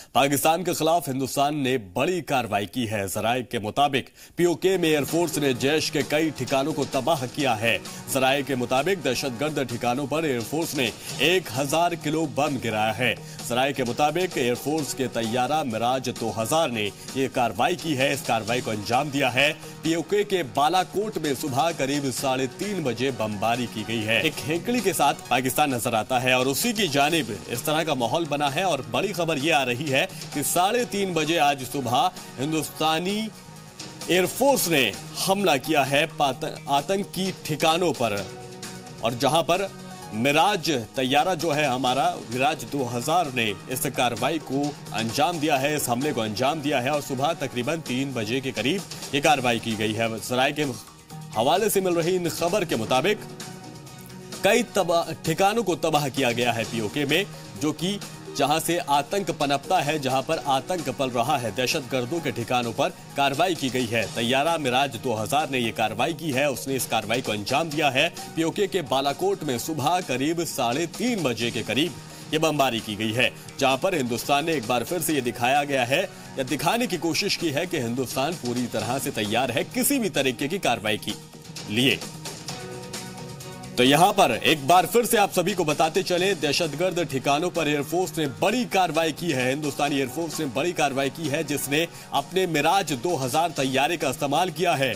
पाकिस्तान के खिलाफ हिंदुस्तान ने बड़ी कार्रवाई की है। जराये के मुताबिक पीओके में एयरफोर्स ने जैश के कई ठिकानों को तबाह किया है। जराये के मुताबिक दहशतगर्द ठिकानों पर एयरफोर्स ने 1000 किलो बम गिराया है। जराये के मुताबिक एयरफोर्स के तैयारा मिराज 2000 ने यह कार्रवाई की है। इस कार्रवाई को अंजाम दिया है। पीओके के बालाकोट में सुबह करीब 3:30 बजे बमबारी की गई है। एक हेकड़ी के साथ पाकिस्तान नजर आता है और उसी की जानिब इस तरह का माहौल बना है। और बड़ी खबर यह आ रही है कि 3:30 बजे आज सुबह हिंदुस्तानी एयरफोर्स ने हमला किया है आतंकी ठिकानों पर, और जहां पर मिराज तैयारा जो है हमारा मिराज 2000 ने इस कार्रवाई को अंजाम दिया है, इस हमले को अंजाम दिया है। और सुबह तकरीबन 3 बजे के करीब यह कार्रवाई की गई है। जराये के हवाले से मिल रही इन खबर के मुताबिक कई ठिकानों को तबाह किया गया है पीओके में, जो कि जहां से आतंक पनपता है, जहां पर आतंक पल रहा है, दहशतगर्दों के ठिकानों पर कार्रवाई की गई है। तैयारा मिराज 2000 ने यह कार्रवाई की है, उसने इस कार्रवाई को अंजाम दिया है। पीओके के बालाकोट में सुबह करीब 3:30 बजे के करीब यह बमबारी की गई है, जहां पर हिंदुस्तान ने एक बार फिर से यह दिखाया गया है या दिखाने की कोशिश की है कि हिंदुस्तान पूरी तरह से तैयार है किसी भी तरीके की कार्रवाई के लिए। तो यहां पर एक बार फिर से आप सभी को बताते चले, दहशतगर्द ठिकानों पर एयरफोर्स ने बड़ी कार्रवाई की है। हिंदुस्तानी एयरफोर्स ने बड़ी कार्रवाई की है, जिसने अपने मिराज 2000 तैयारे का इस्तेमाल किया है।